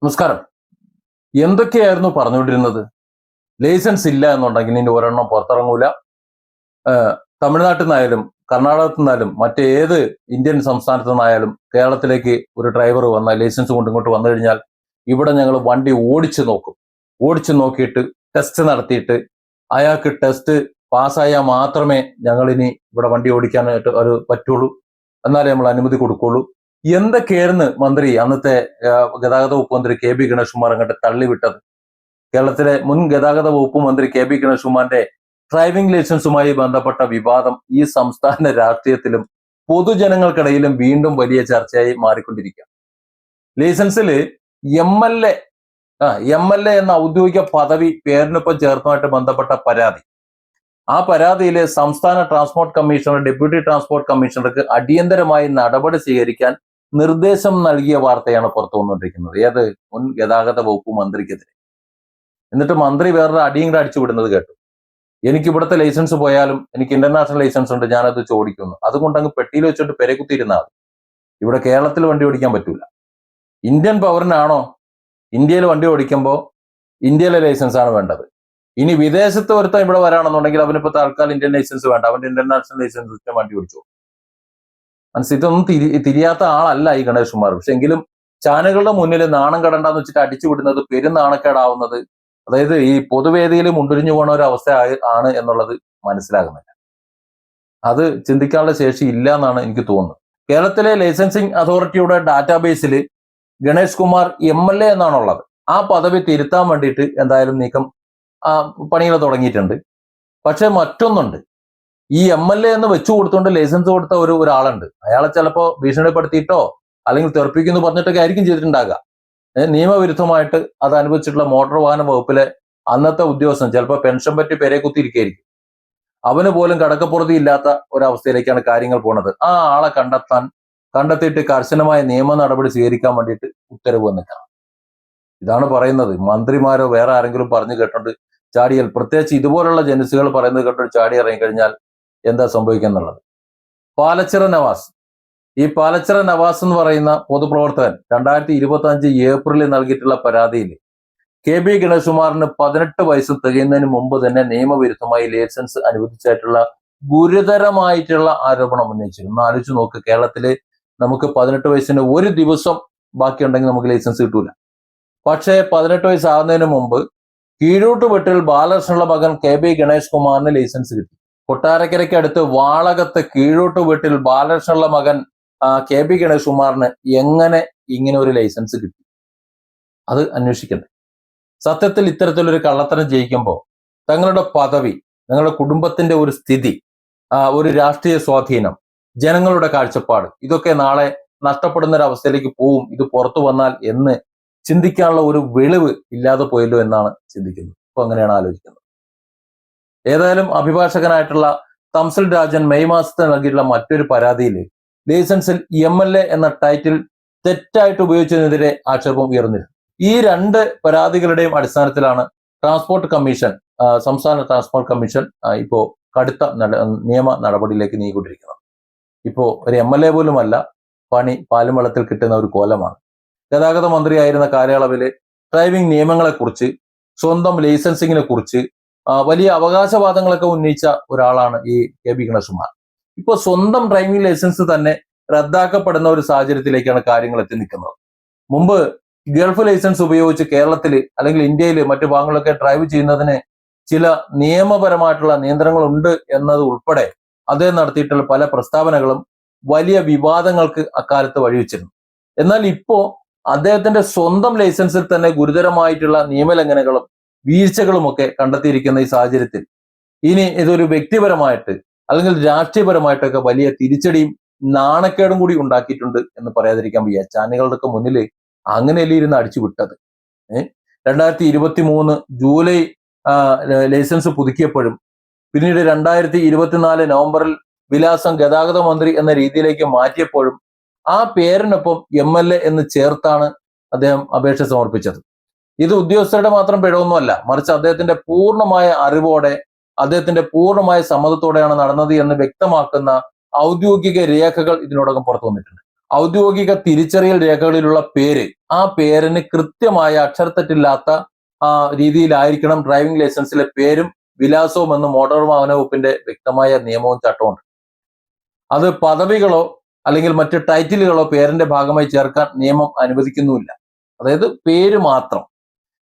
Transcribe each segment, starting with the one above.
നമസ്കാരം. എന്തൊക്കെയായിരുന്നു പറഞ്ഞുകൊണ്ടിരുന്നത്? ലൈസൻസ് ഇല്ല എന്നുണ്ടെങ്കിൽ ഇനി ഒരെണ്ണം പുറത്തിറങ്ങൂല. തമിഴ്നാട്ടിൽ നിന്നായാലും കർണാടകത്തിൽ നിന്നായാലും മറ്റേത് ഇന്ത്യൻ സംസ്ഥാനത്തു നിന്നായാലും കേരളത്തിലേക്ക് ഒരു ഡ്രൈവർ വന്നാൽ ലൈസൻസ് കൊണ്ട് ഇങ്ങോട്ട് വന്നു കഴിഞ്ഞാൽ ഇവിടെ ഞങ്ങൾ വണ്ടി ഓടിച്ചു നോക്കും. ഓടിച്ചു നോക്കിയിട്ട് ടെസ്റ്റ് നടത്തിയിട്ട് അയാൾക്ക് ടെസ്റ്റ് പാസ്സായാൽ മാത്രമേ ഞങ്ങൾ ഇനി ഇവിടെ വണ്ടി ഓടിക്കാനായിട്ട് ഒരു പറ്റുള്ളൂ, എന്നാലേ നമ്മൾ അനുമതി കൊടുക്കുള്ളൂ. എന്തൊക്കെയായിരുന്നു മന്ത്രി അന്നത്തെ ഗതാഗത വകുപ്പ് മന്ത്രി KB ഗണേഷ് കുമാർ അങ്ങോട്ട് തള്ളിവിട്ടത്? കേരളത്തിലെ മുൻ ഗതാഗത വകുപ്പ് മന്ത്രി KB ഗണേഷ് കുമാറിന്റെ ഡ്രൈവിംഗ് ലൈസൻസുമായി ബന്ധപ്പെട്ട വിവാദം ഈ സംസ്ഥാന രാഷ്ട്രീയത്തിലും പൊതുജനങ്ങൾക്കിടയിലും വീണ്ടും വലിയ ചർച്ചയായി മാറിക്കൊണ്ടിരിക്കുക. ലൈസൻസിൽ MLA എന്ന ഔദ്യോഗിക പദവി പേരിനൊപ്പം ചേർത്തുമായിട്ട് ബന്ധപ്പെട്ട പരാതി, ആ പരാതിയിലെ സംസ്ഥാന ട്രാൻസ്പോർട്ട് കമ്മീഷണർ ഡെപ്യൂട്ടി ട്രാൻസ്പോർട്ട് കമ്മീഷണർക്ക് അടിയന്തരമായി നടപടി സ്വീകരിക്കാൻ നിർദ്ദേശം നൽകിയ വാർത്തയാണ് പുറത്തു വന്നുകൊണ്ടിരിക്കുന്നത്. ഏത് മുൻ ഗതാഗത വകുപ്പ് മന്ത്രിക്കെതിരെ. എന്നിട്ട് മന്ത്രി വേറൊരു അടിയും കൂടെ അടിച്ചു വിടുന്നത് കേട്ടു. എനിക്ക് ഇവിടുത്തെ ലൈസൻസ് പോയാലും എനിക്ക് ഇന്റർനാഷണൽ ലൈസൻസ് ഉണ്ട്, ഞാനത് ചോദിക്കുന്നു, അതുകൊണ്ട് അങ്ങ് പെട്ടിയിൽ വെച്ചിട്ട് പെരകുത്തിയിരുന്നാൽ മതി. ഇവിടെ കേരളത്തിൽ വണ്ടി ഓടിക്കാൻ പറ്റൂല. ഇന്ത്യൻ പൗരനാണോ ഇന്ത്യയിൽ വണ്ടി ഓടിക്കുമ്പോൾ ഇന്ത്യയിലെ ലൈസൻസ് ആണ് വേണ്ടത്. ഇനി വിദേശത്ത് ഒരുത്തം ഇവിടെ വരാണെന്നുണ്ടെങ്കിൽ അവനിപ്പോ തൽക്കാലം ഇന്ത്യൻ ലൈസൻസ് വേണ്ട, അവന്റെ ഇന്റർനാഷണൽ ലൈസൻസ് വെച്ച് വണ്ടി ഓടിച്ചു. ഇതൊന്നും തിരിയാത്ത ആളല്ല ഈ ഗണേഷ് കുമാർ. പക്ഷെ എങ്കിലും ചാനലുകളുടെ മുന്നിൽ നാണം കടണ്ടെന്ന് വെച്ചിട്ട് അടിച്ചു വിടുന്നത് പെരുനാണക്കേടാവുന്നത്, അതായത് ഈ പൊതുവേദിയിൽ മുണ്ടുരിഞ്ഞു പോണ ഒരു അവസ്ഥ ആണ് എന്നുള്ളത് മനസ്സിലാകുന്നില്ല. അത് ചിന്തിക്കാനുള്ള ശേഷി ഇല്ല എന്നാണ് എനിക്ക് തോന്നുന്നത്. കേരളത്തിലെ ലൈസൻസിങ് അതോറിറ്റിയുടെ ഡാറ്റാബേസിൽ ഗണേഷ് കുമാർ MLA എന്നാണുള്ളത്. ആ പദവി തിരുത്താൻ വേണ്ടിയിട്ട് എന്തായാലും നീക്കം പണികൾ തുടങ്ങിയിട്ടുണ്ട്. പക്ഷെ മറ്റൊന്നുണ്ട്, ഈ MLA എന്ന് വെച്ചു കൊടുത്തുകൊണ്ട് ലൈസൻസ് കൊടുത്ത ഒരാളുണ്ട്. അയാളെ ചിലപ്പോൾ ഭീഷണിപ്പെടുത്തിയിട്ടോ അല്ലെങ്കിൽ തെറിപ്പിക്കുന്നു പറഞ്ഞിട്ടൊക്കെ ആയിരിക്കും ചെയ്തിട്ടുണ്ടാകുക. നിയമവിരുദ്ധമായിട്ട് അത് അനുവദിച്ചിട്ടുള്ള മോട്ടോർ വാഹന വകുപ്പിലെ അന്നത്തെ ഉദ്യോഗസ്ഥൻ ചിലപ്പോൾ പെൻഷൻ പറ്റി പെരെ കുത്തിയിരിക്കുകയായിരിക്കും. അവന് പോലും കടക്കപ്പുറതി ഇല്ലാത്ത ഒരവസ്ഥയിലേക്കാണ് കാര്യങ്ങൾ പോണത്. ആ ആളെ കണ്ടെത്തിയിട്ട് കർശനമായ നിയമ നടപടി സ്വീകരിക്കാൻ വേണ്ടിയിട്ട് ഉത്തരവ് വന്നിട്ടാണ്. ഇതാണ് പറയുന്നത്. മന്ത്രിമാരോ വേറെ ആരെങ്കിലും പറഞ്ഞു കേട്ടോണ്ട് ചാടിയാൽ, പ്രത്യേകിച്ച് ഇതുപോലുള്ള ജനസുകൾ പറയുന്നത് കേട്ടോണ്ട് ചാടി ഇറങ്ങിക്കഴിഞ്ഞാൽ എന്താ സംഭവിക്കുക എന്നുള്ളത്. പാലച്ചിറ നവാസ് എന്ന് പറയുന്ന പൊതുപ്രവർത്തകൻ 2025 ഏപ്രിലിൽ നൽകിയിട്ടുള്ള പരാതിയിൽ KB ഗണേഷ് കുമാറിന് 18 വയസ്സ് തികയുന്നതിന് മുമ്പ് തന്നെ നിയമവിരുദ്ധമായി ലൈസൻസ് അനുവദിച്ചായിട്ടുള്ള ഗുരുതരമായിട്ടുള്ള ആരോപണം ഉന്നയിച്ചിരുന്നു. ആലോചിച്ച് നോക്ക്, കേരളത്തില് നമുക്ക് 18 വയസ്സിന് ഒരു ദിവസം ബാക്കിയുണ്ടെങ്കിൽ നമുക്ക് ലൈസൻസ് കിട്ടൂല. പക്ഷേ 18 വയസ്സാകുന്നതിന് മുമ്പ് കീഴൂട്ടുവെട്ടിൽ ബാലകൃഷ്ണനുള്ള മകൻ KB ഗണേഷ് കുമാറിന് ലൈസൻസ് കിട്ടി. കൊട്ടാരക്കരയ്ക്ക് അടുത്ത് വാളകത്ത് കീഴൂട്ടുവെട്ടിൽ ബാലകൃഷ്ണനുള്ള മകൻ KB ഗണേഷ് കുമാറിന് എങ്ങനെ ഇങ്ങനെ ഒരു ലൈസൻസ് കിട്ടി? അത് അന്വേഷിക്കണ്ടേ? സത്യത്തിൽ ഇത്തരത്തിലൊരു കള്ളത്തരം ജയിക്കുമ്പോൾ തങ്ങളുടെ പദവി, നിങ്ങളുടെ കുടുംബത്തിന്റെ ഒരു സ്ഥിതി, ഒരു രാഷ്ട്രീയ സ്വാധീനം, ജനങ്ങളുടെ കാഴ്ചപ്പാട്, ഇതൊക്കെ നാളെ നഷ്ടപ്പെടുന്ന ഒരു അവസ്ഥയിലേക്ക് പോവും ഇത് പുറത്തു വന്നാൽ എന്ന് ചിന്തിക്കാനുള്ള ഒരു വെളിവ് ഇല്ലാതെ പോയല്ലോ എന്നാണ് ചിന്തിക്കുന്നത്. ഇപ്പൊ അങ്ങനെയാണ് ആലോചിക്കുന്നത്. ഏതായാലും അഭിഭാഷകനായിട്ടുള്ള തംസിൽ രാജൻ മെയ് മാസത്തിൽ നൽകിയിട്ടുള്ള മറ്റൊരു പരാതിയിൽ ലൈസൻസിൽ MLA എന്ന ടൈറ്റിൽ തെറ്റായിട്ട് ഉപയോഗിച്ചതിനെതിരെ ആക്ഷേപം ഉയർന്നിരുന്നു. ഈ രണ്ട് പരാതികളുടെയും അടിസ്ഥാനത്തിലാണ് സംസ്ഥാന ട്രാൻസ്പോർട്ട് കമ്മീഷൻ ഇപ്പോ കടുത്ത നിയമ നടപടിയിലേക്ക് നീങ്ങിക്കൊണ്ടിരിക്കുന്നത്. ഇപ്പോ ഒരു MLA പോലുമല്ല, പണി പാലും വെള്ളത്തിൽ കിട്ടുന്ന ഒരു കോലമാണ്. ഗതാഗത മന്ത്രിയായിരുന്ന കാലയളവില് ഡ്രൈവിംഗ് നിയമങ്ങളെക്കുറിച്ച്, സ്വന്തം ലൈസൻസിങ്ങിനെ കുറിച്ച് വലിയ അവകാശവാദങ്ങളൊക്കെ ഉന്നയിച്ച ഒരാളാണ് ഈ KB ഗണേഷ് കുമാർ. ഇപ്പൊ സ്വന്തം ഡ്രൈവിംഗ് ലൈസൻസ് തന്നെ റദ്ദാക്കപ്പെടുന്ന ഒരു സാഹചര്യത്തിലേക്കാണ് കാര്യങ്ങൾ എത്തി നിൽക്കുന്നത്. മുമ്പ് ഗൾഫ് ലൈസൻസ് ഉപയോഗിച്ച് കേരളത്തിൽ അല്ലെങ്കിൽ ഇന്ത്യയിൽ മറ്റു ഭാഗങ്ങളിലൊക്കെ ഡ്രൈവ് ചെയ്യുന്നതിന് ചില നിയമപരമായിട്ടുള്ള നിയന്ത്രണങ്ങൾ ഉണ്ട് എന്നത് ഉൾപ്പെടെ അദ്ദേഹം നടത്തിയിട്ടുള്ള പല പ്രസ്താവനകളും വലിയ വിവാദങ്ങൾക്ക് അക്കാലത്ത് വഴിവെച്ചിരുന്നു. എന്നാൽ ഇപ്പോ അദ്ദേഹത്തിന്റെ സ്വന്തം ലൈസൻസിൽ തന്നെ ഗുരുതരമായിട്ടുള്ള നിയമലംഘനങ്ങളും വീഴ്ചകളുമൊക്കെ കണ്ടെത്തിയിരിക്കുന്ന ഈ സാഹചര്യത്തിൽ ഇനി ഇതൊരു വ്യക്തിപരമായിട്ട് അല്ലെങ്കിൽ രാഷ്ട്രീയപരമായിട്ടൊക്കെ വലിയ തിരിച്ചടിയും നാണക്കേടും കൂടി ഉണ്ടാക്കിയിട്ടുണ്ട് എന്ന് പറയാതിരിക്കാൻ വയ്യ. ചാനലുകളുടെ മുന്നിൽ അങ്ങനെയല്ലേ ഇരുന്ന് അടിച്ചു വിട്ടത്. 2023 ജൂലൈ ലൈസൻസ് പുതുക്കിയപ്പോഴും പിന്നീട് 2024 നവംബറിൽ വിലാസം ഗതാഗത മന്ത്രി എന്ന രീതിയിലേക്ക് മാറ്റിയപ്പോഴും ആ പേരിനൊപ്പം MLA എന്ന് ചേർത്താണ് അദ്ദേഹം അപേക്ഷ സമർപ്പിച്ചത്. ഇത് ഉദ്യോഗസ്ഥരുടെ മാത്രം പിഴവൊന്നുമല്ല, മറിച്ച് അദ്ദേഹത്തിന്റെ പൂർണ്ണമായ അറിവോടെ, അദ്ദേഹത്തിന്റെ പൂർണ്ണമായ സമ്മതത്തോടെയാണ് നടന്നത് എന്ന് വ്യക്തമാക്കുന്ന ഔദ്യോഗിക രേഖകൾ ഇതിനോടകം പുറത്തു വന്നിട്ടുണ്ട്. ഔദ്യോഗിക തിരിച്ചറിയൽ രേഖകളിലുള്ള പേര്, ആ പേരിന് കൃത്യമായ അക്ഷരത്തെറ്റില്ലാത്ത രീതിയിലായിരിക്കണം ഡ്രൈവിംഗ് ലൈസൻസിലെ പേരും വിലാസവും എന്ന് മോട്ടോർ വാഹന വകുപ്പിന്റെ വ്യക്തമായ നിയമവും ചട്ടമുണ്ട്. അത് പദവികളോ അല്ലെങ്കിൽ മറ്റ് ടൈറ്റിലുകളോ പേരിന്റെ ഭാഗമായി ചേർക്കാൻ നിയമം അനുവദിക്കുന്നുമില്ല. അതായത് പേര് മാത്രം.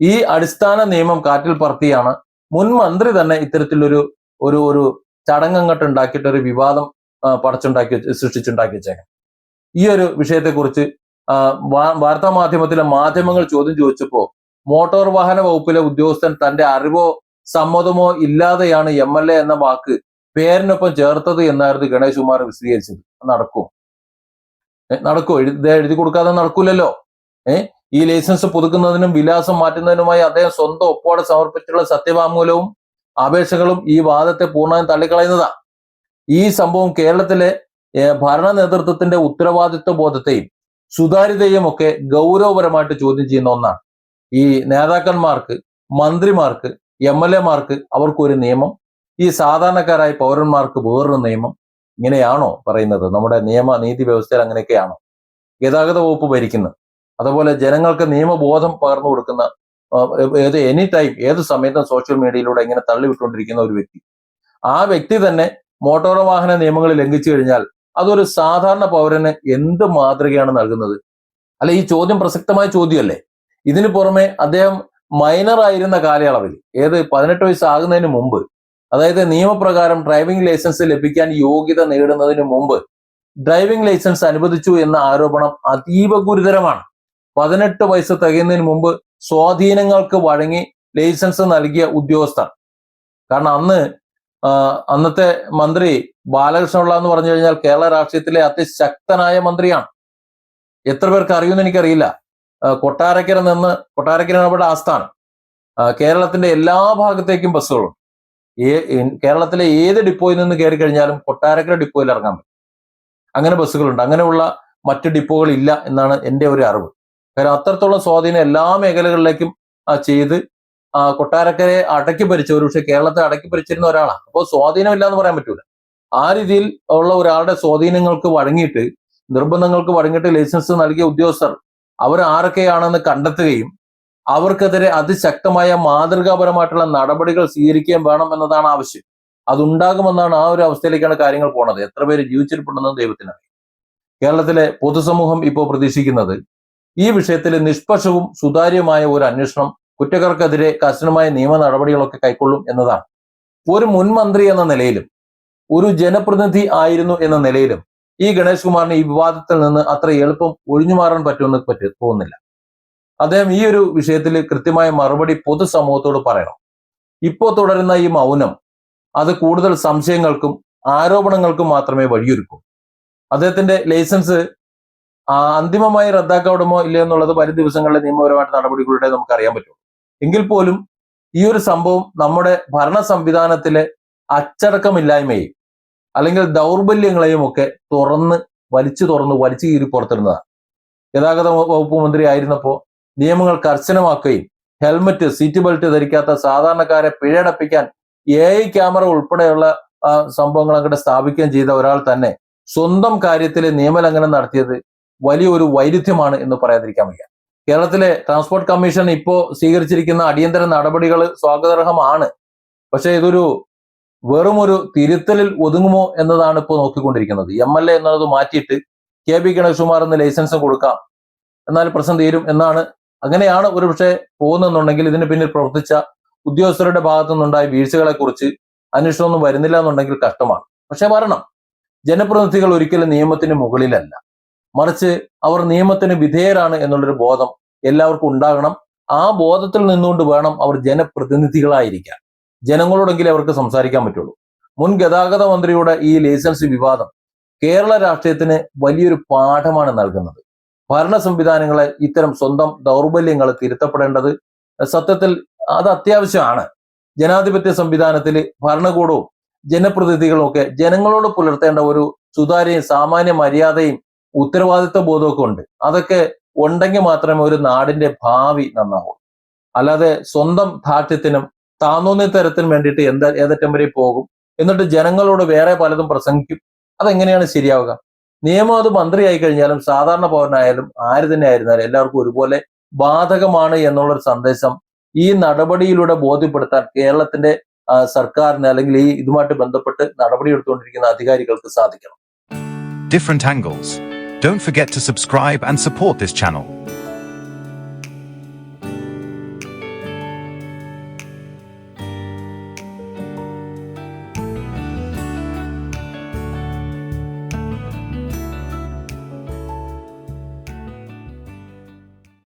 ഈ അടിസ്ഥാന നിയമം കാറ്റിൽ പറത്തിയാണ് മുൻ മന്ത്രി തന്നെ ഇത്തരത്തിലൊരു ഒരു ഒരു ചടങ്ങങ്ങട്ട് ഉണ്ടാക്കിയിട്ട് ഒരു വിവാദം സൃഷ്ടിച്ചുണ്ടാക്കി വെച്ചേക്കാം. ഈ ഒരു വിഷയത്തെക്കുറിച്ച് വാർത്താ മാധ്യമത്തിലെ മാധ്യമങ്ങൾ ചോദ്യം ചോദിച്ചപ്പോൾ മോട്ടോർ വാഹന വകുപ്പിലെ ഉദ്യോഗസ്ഥൻ തന്റെ അറിവോ സമ്മതമോ ഇല്ലാതെയാണ് MLA എന്ന വാക്ക് പേരിനൊപ്പം ചേർത്തത് എന്നായിരുന്നു ഗണേഷ് കുമാർ വിശദീകരിച്ചത്. നടക്കുമോ? എഴുതി കൊടുക്കാതെ നടക്കൂലല്ലോ. ഈ ലൈസൻസ് പുതുക്കുന്നതിനും വിലാസം മാറ്റുന്നതിനുമായി അദ്ദേഹം സ്വന്തം ഒപ്പോടെ സമർപ്പിച്ചുള്ള സത്യവാങ്മൂലവും അപേക്ഷകളും ഈ വാദത്തെ പൂർണ്ണമായും തള്ളിക്കളയുന്നതാ. ഈ സംഭവം കേരളത്തിലെ ഭരണ നേതൃത്വത്തിന്റെ ഉത്തരവാദിത്വ ബോധത്തെയും സുതാര്യതയും ഒക്കെ ഗൗരവപരമായിട്ട് ചോദ്യം ചെയ്യുന്ന ഒന്നാണ്. ഈ നേതാക്കന്മാർക്ക്, മന്ത്രിമാർക്ക്, MLA മാർക്ക് അവർക്കൊരു നിയമം, ഈ സാധാരണക്കാരായ പൗരന്മാർക്ക് വേറൊരു നിയമം. ഇങ്ങനെയാണോ പറയുന്നത്? നമ്മുടെ നീതി വ്യവസ്ഥയിൽ അങ്ങനെയൊക്കെയാണോ ഗതാഗത വകുപ്പ് ഭരിക്കുന്നത്? അതുപോലെ ജനങ്ങൾക്ക് നിയമബോധം പകർന്നു കൊടുക്കുന്ന എനി ടൈം ഏത് സമയത്തും സോഷ്യൽ മീഡിയയിലൂടെ ഇങ്ങനെ തള്ളിവിട്ടുകൊണ്ടിരിക്കുന്ന ഒരു വ്യക്തി, ആ വ്യക്തി തന്നെ മോട്ടോർ വാഹന നിയമങ്ങൾ ലംഘിച്ചു കഴിഞ്ഞാൽ അതൊരു സാധാരണ പൗരന് എന്ത് മാതൃകയാണ് നൽകുന്നത്? അല്ല, ഈ ചോദ്യം പ്രസക്തമായ ചോദ്യമല്ലേ? ഇതിനു പുറമെ അദ്ദേഹം മൈനർ ആയിരുന്ന കാലയളവിൽ 18 വയസ്സാകുന്നതിന് മുമ്പ്, അതായത് നിയമപ്രകാരം ഡ്രൈവിംഗ് ലൈസൻസ് ലഭിക്കാൻ യോഗ്യത നേടുന്നതിന് മുമ്പ് ഡ്രൈവിംഗ് ലൈസൻസ് അനുവദിച്ചു എന്ന ആരോപണം അതീവ ഗുരുതരമാണ്. 18 വയസ്സ് തികയുന്നതിന് മുമ്പ് സ്വാധീനങ്ങൾക്ക് വഴങ്ങി ലൈസൻസ് നൽകിയ ഉദ്യോഗസ്ഥർ. കാരണം അന്നത്തെ മന്ത്രി ബാലകൃഷ്ണപിള്ള എന്ന് പറഞ്ഞു കഴിഞ്ഞാൽ കേരള രാഷ്ട്രീയത്തിലെ അതിശക്തനായ മന്ത്രിയാണ്. എത്ര പേർക്ക് അറിയുമെന്ന് എനിക്കറിയില്ല. കൊട്ടാരക്കരയാണ് അവിടെ ആസ്ഥാനം. കേരളത്തിന്റെ എല്ലാ ഭാഗത്തേക്കും ബസ്സുകളുണ്ട്. കേരളത്തിലെ ഏത് ഡിപ്പോയിൽ നിന്ന് കയറി കഴിഞ്ഞാലും കൊട്ടാരക്കര ഡിപ്പോയിൽ ഇറങ്ങാൻ പറ്റും. അങ്ങനെ ബസ്സുകളുണ്ട്. അങ്ങനെയുള്ള മറ്റ് ഡിപ്പോകൾ ഇല്ല എന്നാണ് എൻ്റെ ഒരു അറിവ്. കാരണം അത്രത്തോളം സ്വാധീനം എല്ലാ മേഖലകളിലേക്കും ചെയ്ത് കൊട്ടാരക്കരയെ അടക്കി ഭരിച്ച, ഒരുപക്ഷെ കേരളത്തെ അടക്കി ഭരിച്ചിരുന്ന ഒരാളാണ്. അപ്പോൾ സ്വാധീനമില്ല എന്ന് പറയാൻ പറ്റൂല. ആ രീതിയിൽ ഉള്ള ഒരാളുടെ സ്വാധീനങ്ങൾക്ക് വഴങ്ങിയിട്ട്, നിർബന്ധങ്ങൾക്ക് വഴങ്ങിയിട്ട് ലൈസൻസ് നൽകിയ ഉദ്യോഗസ്ഥർ അവർ ആരൊക്കെയാണെന്ന് കണ്ടെത്തുകയും അവർക്കെതിരെ അതിശക്തമായ മാതൃകാപരമായിട്ടുള്ള നടപടികൾ സ്വീകരിക്കുകയും വേണം എന്നതാണ് ആവശ്യം. അതുണ്ടാകുമെന്നാണ്, ആ ഒരു അവസ്ഥയിലേക്കാണ് കാര്യങ്ങൾ പോണത്. എത്ര പേര് ജീവിച്ചിരിപ്പുണ്ടെന്ന് ദൈവത്തിനറിയാം. കേരളത്തിലെ പൊതുസമൂഹം ഇപ്പോൾ പ്രതീക്ഷിക്കുന്നത് ഈ വിഷയത്തിൽ നിഷ്പക്ഷവും സുതാര്യമായ ഒരു അന്വേഷണം, കുറ്റക്കാർക്കെതിരെ കർശനമായ നിയമ നടപടികളൊക്കെ കൈക്കൊള്ളും എന്നതാണ്. ഒരു മുൻ മന്ത്രി എന്ന നിലയിലും ഒരു ജനപ്രതിനിധി ആയിരുന്നു എന്ന നിലയിലും ഈ ഗണേഷ് കുമാറിന് ഈ വിവാദത്തിൽ നിന്ന് അത്ര എളുപ്പം ഒഴിഞ്ഞു മാറാൻ പറ്റുമെന്ന് തോന്നുന്നില്ല. അദ്ദേഹം ഈ ഒരു വിഷയത്തിൽ കൃത്യമായ മറുപടി പൊതുസമൂഹത്തോട് പറയണം. ഇപ്പോൾ തുടരുന്ന ഈ മൗനം അത് കൂടുതൽ സംശയങ്ങൾക്കും ആരോപണങ്ങൾക്കും മാത്രമേ വഴിയൊരുക്കൂ. അദ്ദേഹത്തിന്റെ ലൈസൻസ് അന്തിമമായി റദ്ദാക്കപ്പെടുമോ ഇല്ലയോ എന്നുള്ളത് വരും ദിവസങ്ങളിലെ നിയമപരമായിട്ട് നടപടികളുടെ നമുക്ക് അറിയാൻ പറ്റും. എങ്കിൽ പോലും ഈ ഒരു സംഭവം നമ്മുടെ ഭരണ സംവിധാനത്തിലെ അച്ചടക്കമില്ലായ്മയും അല്ലെങ്കിൽ ദൗർബല്യങ്ങളെയും ഒക്കെ വലിച്ചു കീറി പുറത്തിടുന്നതാണ്. ഗതാഗത വകുപ്പ് മന്ത്രി ആയിരുന്നപ്പോൾ നിയമങ്ങൾ കർശനമാക്കുകയും ഹെൽമറ്റ്, സീറ്റ് ബെൽറ്റ് ധരിക്കാത്ത സാധാരണക്കാരെ പിഴയടപ്പിക്കാൻ AI ക്യാമറ ഉൾപ്പെടെയുള്ള സംഭവങ്ങൾ അങ്ങോട്ട് സ്ഥാപിക്കുകയും ചെയ്ത ഒരാൾ തന്നെ സ്വന്തം കാര്യത്തിലെ നിയമലംഘനം നടത്തിയത് വലിയൊരു വൈരുദ്ധ്യമാണ് എന്ന് പറയാതിരിക്കാൻ വയ്യ. കേരളത്തിലെ ട്രാൻസ്പോർട്ട് കമ്മീഷൻ ഇപ്പോൾ സ്വീകരിച്ചിരിക്കുന്ന അടിയന്തര നടപടികൾ സ്വാഗതാർഹമാണ്. പക്ഷെ ഇതൊരു വെറുമൊരു തിരുത്തലിൽ ഒതുങ്ങുമോ എന്നതാണ് ഇപ്പോൾ നോക്കിക്കൊണ്ടിരിക്കുന്നത്. MLA എന്നത് മാറ്റിയിട്ട് KB ഗണേഷ് കുമാർ എന്ന് ലൈസൻസ് കൊടുക്കാം, എന്നാൽ പ്രശ്നം തീരും എന്നാണ്. അങ്ങനെയാണ് ഒരു പക്ഷേ പോകുന്നെന്നുണ്ടെങ്കിൽ ഇതിന് പിന്നിൽ പ്രവർത്തിച്ച ഉദ്യോഗസ്ഥരുടെ ഭാഗത്തു നിന്നുണ്ടായ വീഴ്ചകളെ കുറിച്ച് അന്വേഷണമൊന്നും വരുന്നില്ല എന്നുണ്ടെങ്കിൽ കഷ്ടമാണ്. പക്ഷെ വരണം. ജനപ്രതിനിധികൾ ഒരിക്കലും നിയമത്തിന് മുകളിലല്ല, മറിച്ച് അവർ നിയമത്തിന് വിധേയരാണ് എന്നുള്ളൊരു ബോധം എല്ലാവർക്കും ഉണ്ടാകണം. ആ ബോധത്തിൽ നിന്നുകൊണ്ട് വേണം അവർ ജനപ്രതിനിധികളായിരിക്കാൻ. ജനങ്ങളോടെങ്കിലും അവർക്ക് സംസാരിക്കാൻ പറ്റുള്ളൂ. മുൻ ഗതാഗത മന്ത്രിയുടെ ഈ ലൈസൻസ് വിവാദം കേരള രാഷ്ട്രീയത്തിന് വലിയൊരു പാഠമാണ് നൽകുന്നത്. ഭരണ സംവിധാനങ്ങളെ ഇത്തരം സ്വന്തം ദൗർബല്യങ്ങൾ തിരുത്തപ്പെടേണ്ടത് സത്യത്തിൽ അത് അത്യാവശ്യമാണ്. ജനാധിപത്യ സംവിധാനത്തിൽ ഭരണകൂടവും ജനപ്രതിനിധികളും ഒക്കെ ജനങ്ങളോട് പുലർത്തേണ്ട ഒരു സുതാര്യയും സാമാന്യ മര്യാദയും ഉത്തരവാദിത്വ ബോധമൊക്കെ ഉണ്ട്. അതൊക്കെ ഉണ്ടെങ്കിൽ മാത്രമേ ഒരു നാടിന്റെ ഭാവി നന്നാവൂ. അല്ലാതെ സ്വന്തം ധാർഷ്ട്യത്തിനും താന്നോന്നി തരത്തിനും വേണ്ടിയിട്ട് ഏതറ്റം വരെ പോകും, എന്നിട്ട് ജനങ്ങളോട് വേറെ പലതും പ്രസംഗിക്കും. അതെങ്ങനെയാണ് ശരിയാവുക? നിയമം അത് മന്ത്രിയായി കഴിഞ്ഞാലും സാധാരണ പൗരനായാലും ആര് തന്നെ ആയിരുന്നാലും എല്ലാവർക്കും ഒരുപോലെ ബാധകമാണ് എന്നുള്ളൊരു സന്ദേശം ഈ നടപടിയിലൂടെ ബോധ്യപ്പെടുത്താൻ കേരളത്തിന്റെ സർക്കാരിന് അല്ലെങ്കിൽ ഈ ഇതുമായിട്ട് ബന്ധപ്പെട്ട് നടപടിയെടുത്തുകൊണ്ടിരിക്കുന്ന അധികാരികൾക്ക് സാധിക്കണം. Different angles. Don't forget to subscribe and support this channel.